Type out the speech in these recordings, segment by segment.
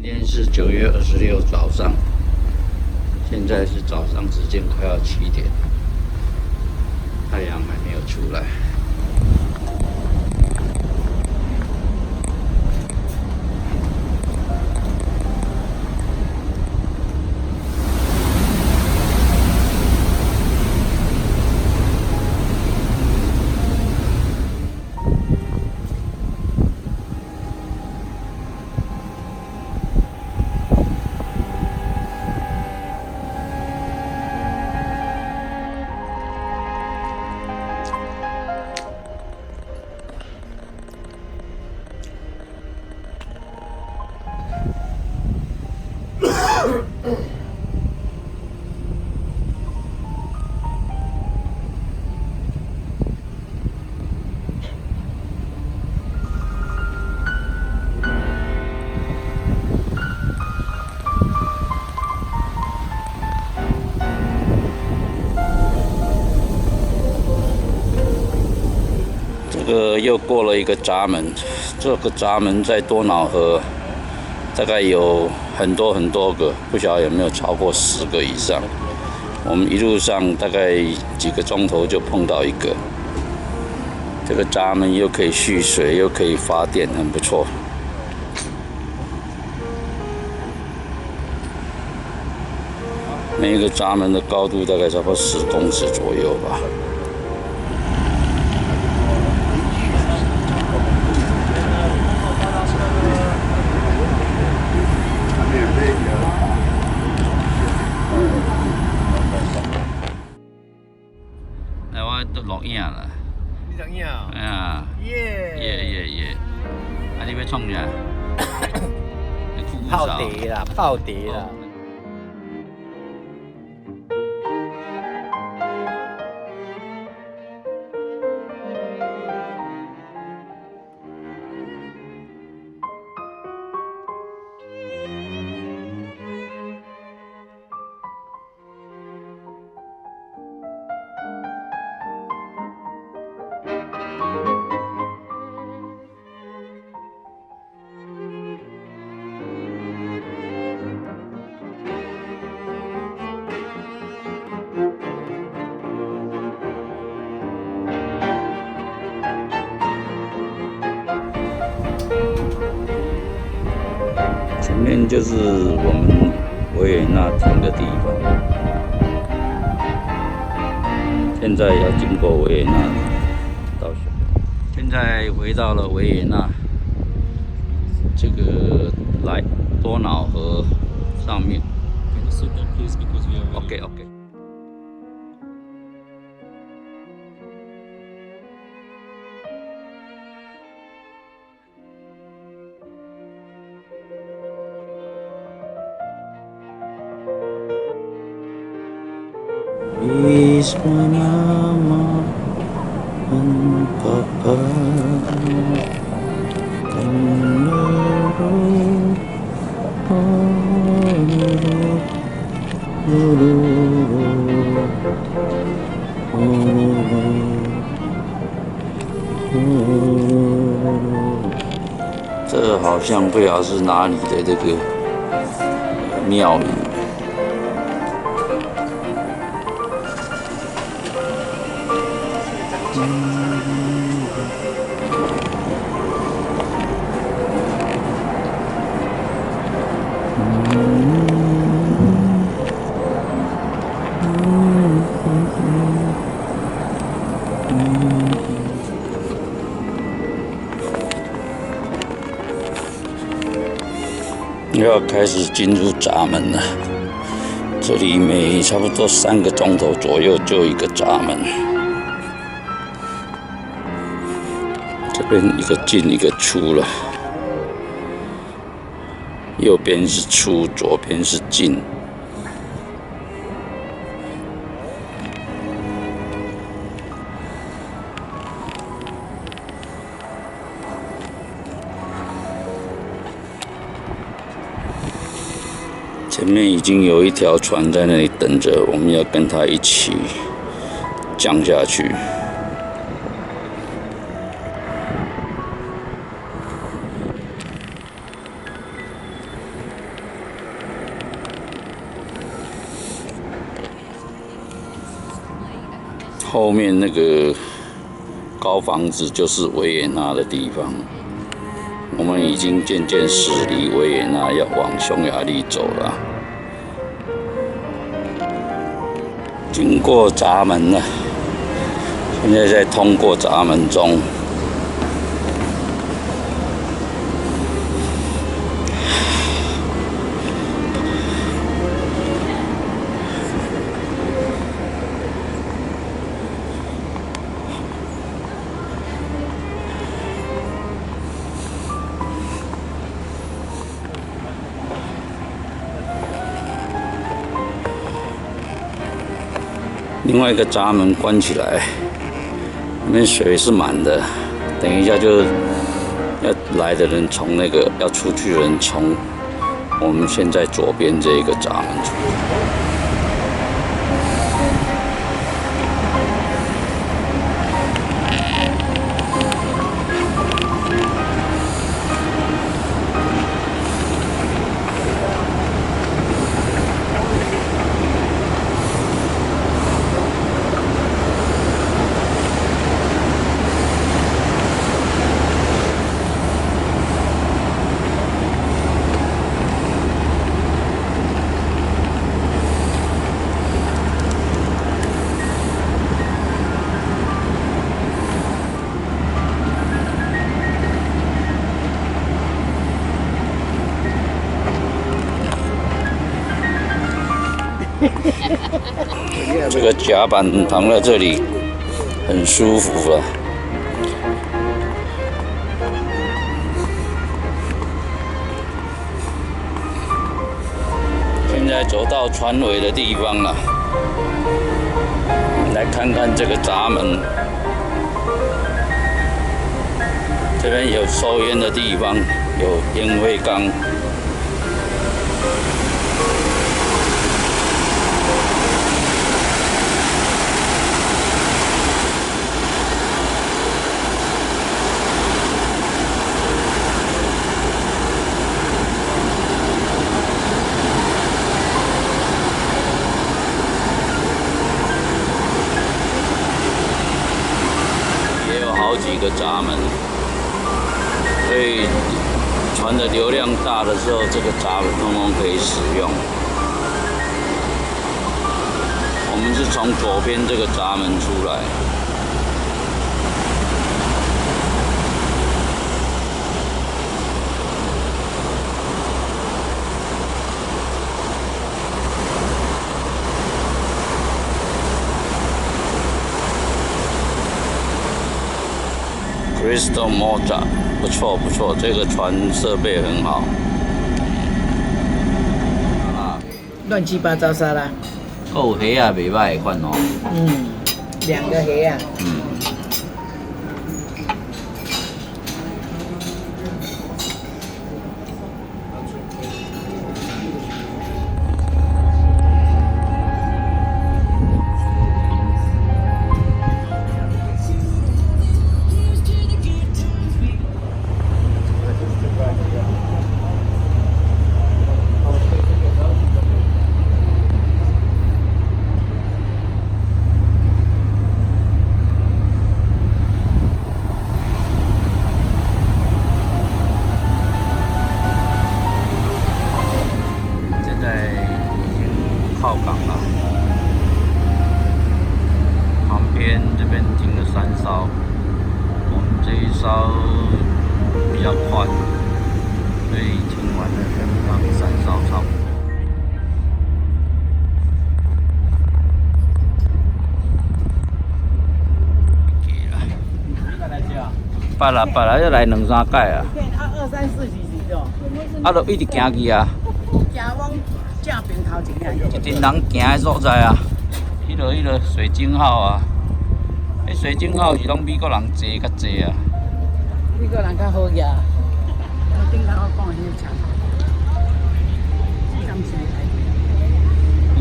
今天是9月26早上，现在是早上时间快要7点，太阳还没有出来。又过了一个闸门，这个闸门在多瑙河大概有很多个，不晓得有没有超过10个以上。我们一路上大概几个钟头就碰到一个。这个闸门又可以蓄水，又可以发电，很不错。每一个闸门的高度大概差不多10公尺左右吧。都录影啦！你录影啊？啊！耶！啊，你要创啥？泡茶啦，泡茶啦。前面就是我们维也纳停的地方，现在要经过维也纳到学。现在回到了维也纳，这个来多瑙河上面。OK。Is my mama and papa on the road? Oh, 这好像不晓得是哪里的这个庙宇。又要开始进入闸门了，这里每差不多3个钟头左右就一个闸门，这边一个进一个出了，右边是出，左边是进。前面已经有一条船在那里等着，我们要跟它一起降下去。后面那个高房子就是维也纳的地方。我们已经渐渐驶离维也纳，要往匈牙利走了。经过闸门了，现在在通过闸门中。另外一个闸门关起来，里面水是满的，等一下就要来的人从那个要出去的人从我们现在左边这一个闸门出去。这个甲板躺在这里很舒服了。现在走到船尾的地方了，来看看这个闸门。这边有收烟的地方，有烟灰缸。好几个闸门，所以船的流量大的时候，这个闸门通通可以使用。我们是从左边这个闸门出来。Crystal Motor 不错不错，这个船设备很好。乱七八糟沙拉。有虾啊，袂歹款哦。2个虾啊。靠港了，旁边这边停了3艘，我们这一艘比较快，所以停完了跟旁边3艘差不多。捌啦，要来2、3届啊。2、3、4是哦。啊，就一直行去啊。行往正边头前去。一群人行的所在啊，迄个水晶号啊，迄水晶号是拢美国人坐较济啊。美国人较好呀，我顶头我讲迄个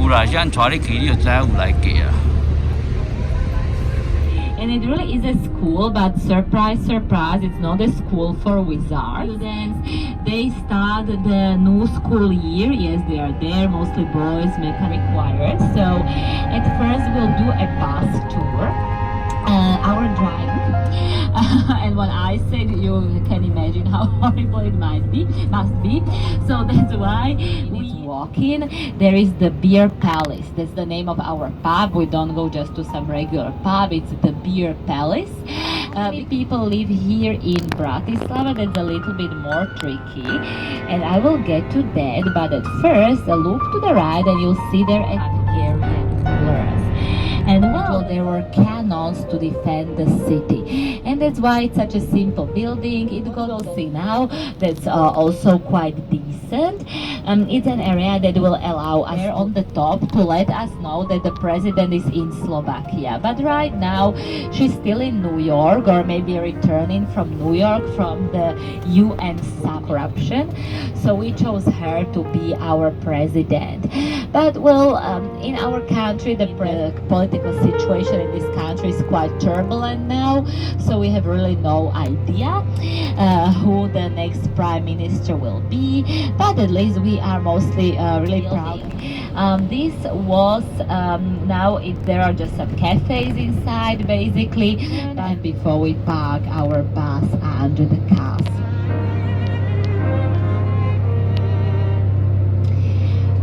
有啦，现在带你去，你就知有来过啊。And it really is a school, but surprise, surprise, it's not a school for wizards. Students, they start the new school year. Yes, they are there, mostly boys, makeup required. So at first we'll do a bus tour. Our drive. And when I said, you can imagine how horrible it must be. So that's why we walk in. There is the Beer Palace. That's the name of our pub. We don't go just to some regular pub. It's the Beer Palace. People live here in Bratislava. That's a little bit more tricky. And I will get to that. But at first, look to the right and you'll see there a Hungarian pillars. And well, there were cannons to defend the city. And that's why it's such a simple building. It goes see now. That's also quite decent. It's an area that will allow us on the top to let us know that the president is in Slovakia. But right now, she's still in New York, or maybe returning from New York from the UN corruption. So we chose her to be our president. But well, in our country, the political situation in this country is quite turbulent now. So we have really no idea who the next prime minister will be. But at least we are mostly really proud. This was there are just some cafes inside basically. And before we park our bus under the castle.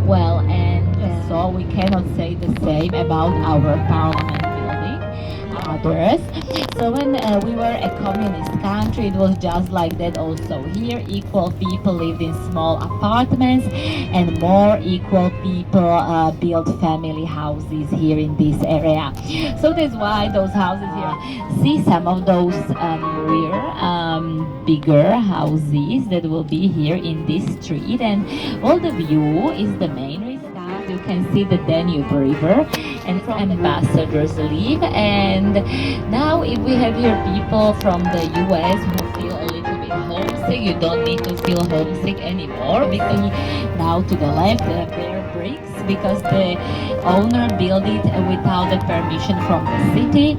Well, and so we cannot say the same about our parliament building, others. So when we were a communist country, it was just like that also here. Equal people lived in small apartments and more equal people built family houses here in this area. So that's why those houses here, see some of those bigger houses that will be here in this street, and all the view is the main reason. You can see the Danube River and ambassadors live. And now if we have here people from the US who feel a little bit homesick, you don't need to feel homesick anymore, because now to the left there are bricks because the owner built it without the permission from the city.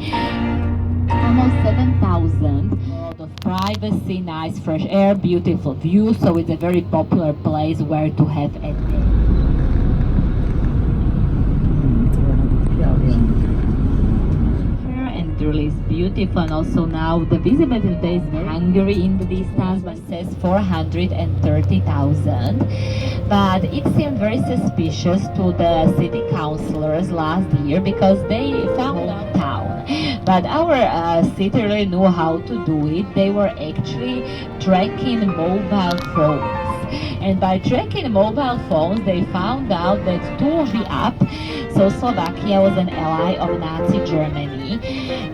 Almost 7,000. Of privacy, nice fresh air, beautiful view, so it's a very popular place where to have a day. And really is beautiful, and also now the visibility today is Hungary in the distance, but says 430,000. But it seemed very suspicious to the city councillors last year because they found out town. But our city really knew how to do it. They were actually tracking mobile phones. And by tracking mobile phones, they found out that 2 feet up, so Slovakia was an ally of Nazi Germany.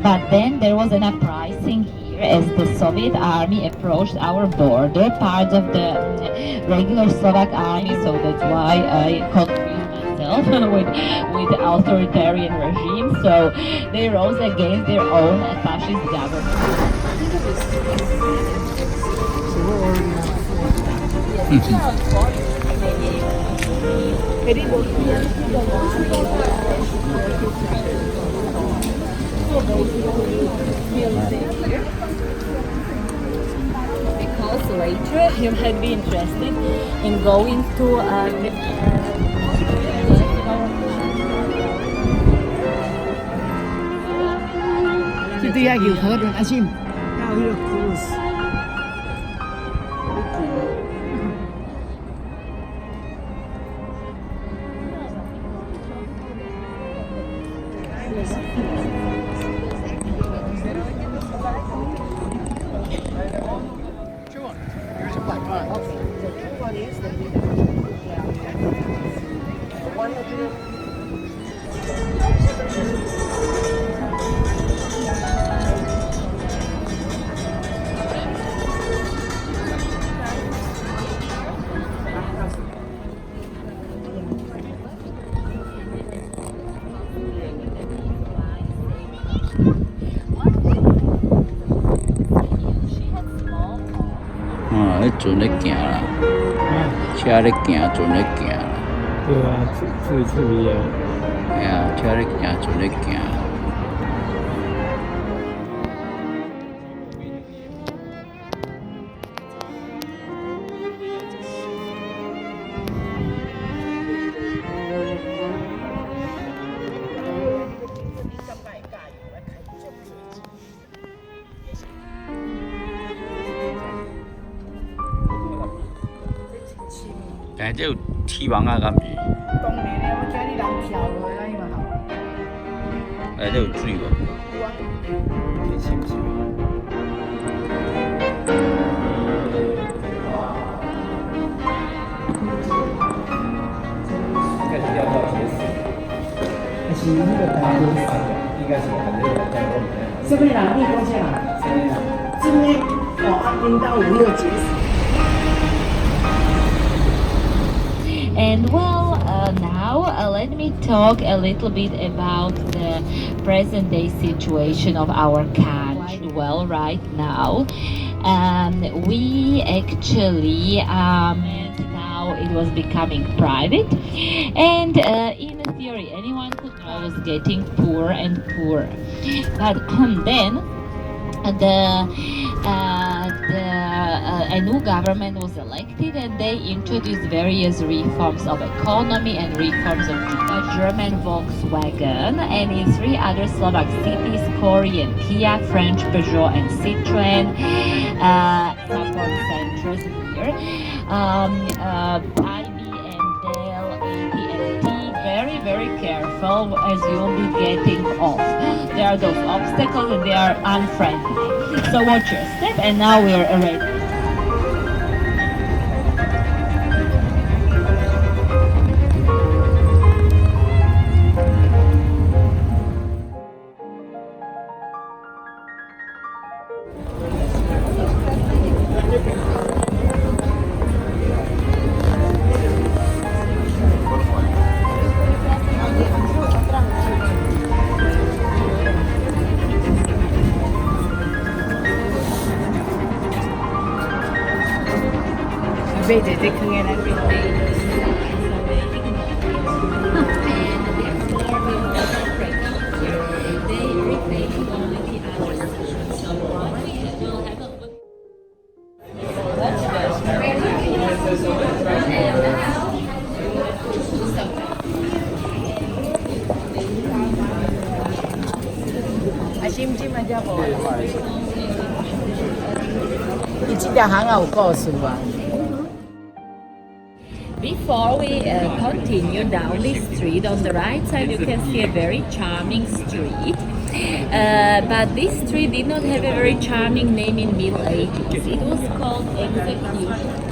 But then there was an uprising here as the Soviet army approached our border, parts of the regular Slovak army, so that's why I confused myself with the authoritarian regime. So they rose against their own fascist government. Because later you might be interested in going to船咧行啦，车咧行，船咧行啦。对啊，处理啊。哎呀，车咧行，船咧行。哎，这有铁网啊，敢是？当然咧，我惊你人跳落来嘛好。哎，这有水无？有啊。你信不信？应该是尿道结石，但是那个大多是应该是很热的，但我们什么人？你讲啥人？这样。真的哦，阴道有没有结石？ And well, now let me talk a little bit about the present day situation of our country. Well, right now, we actually now it was becoming private, and in theory, anyone could know was getting poorer and poorer. But then a new government was elected and they introduced various reforms of economy and reforms of German Volkswagen and in 3 other Slovak cities, Korean Kia, French Peugeot and Citroën support centers here. IBM, Dell, AT&T, very, very careful as you'll be getting off. There are those obstacles and they are unfriendly. So watch your step and now we are ready. Vede, te can get everything. 심심 aja po. 你这条行有故事吧？ Before we continue down this street, on the right side you can see a very charming street. But this street did not have a very charming name in Middle Ages. It was called Execution.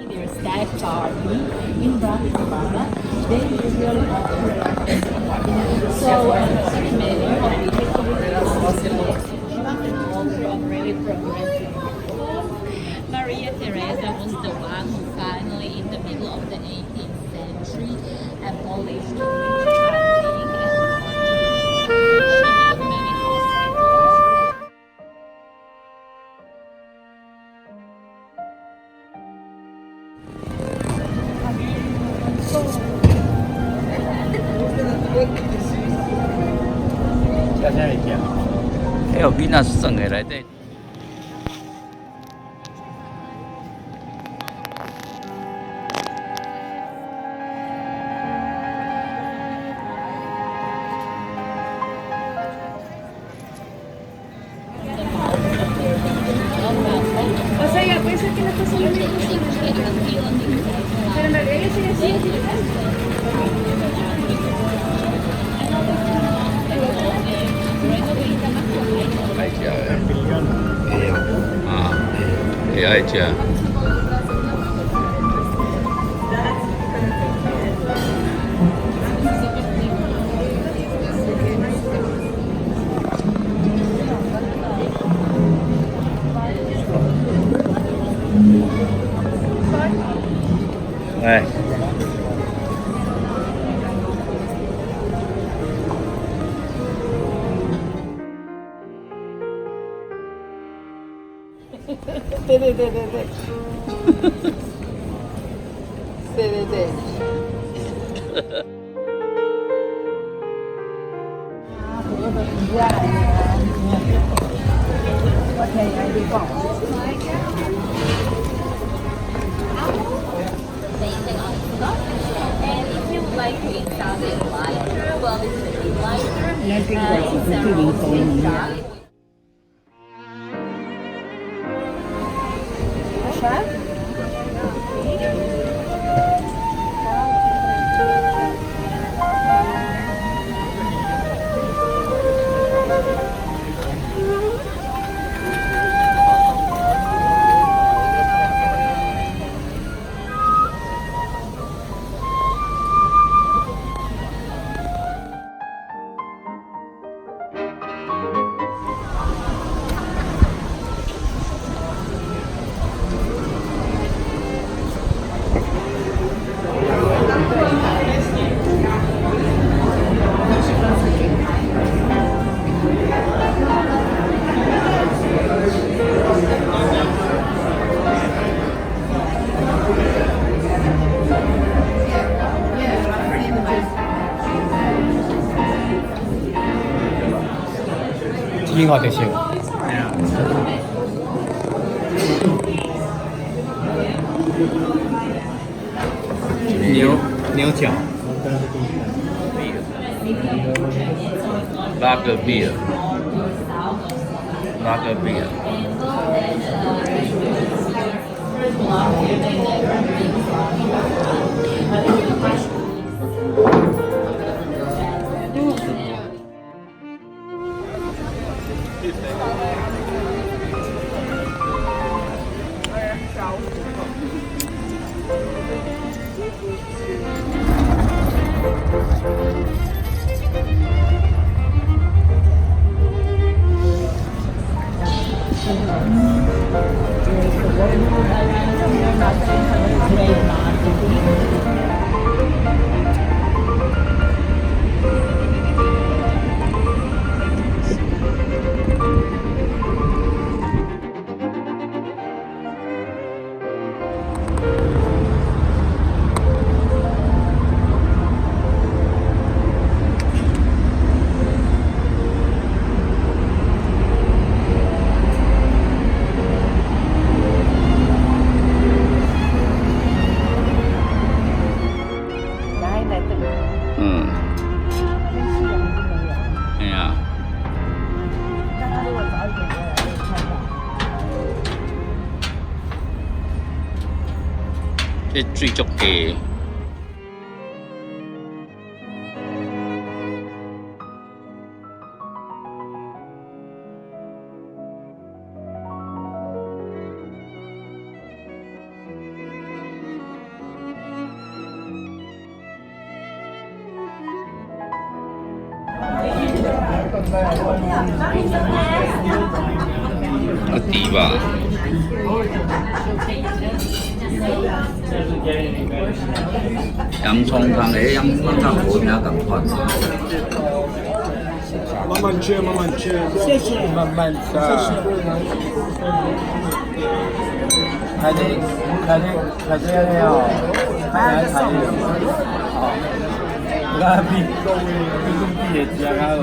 Their staff party in Bratislava, they usually so many really progressive. Maria Theresa was the one who finally, in the middle of the 18th century, abolished witch hunting and she made many hospitals. Cái hộp pin là sừng này lại đây. O sea, ya puede ser que no esté solo. Pero me alegra que sigue así. ai chờ thì ai chờ 哎。对对对对对，对对对。啊，我都不下来了，我天天得逛。And if you would like to install the lighter, well, this is the lighter.挺好的些。牛角。Lager beer. Lager beer. cái truy chọc kề tí吧。洋葱汤诶，洋葱汤我名咁款。慢慢吃，慢慢吃，谢谢，慢慢吃。开的要，还送。好，那比也加开了。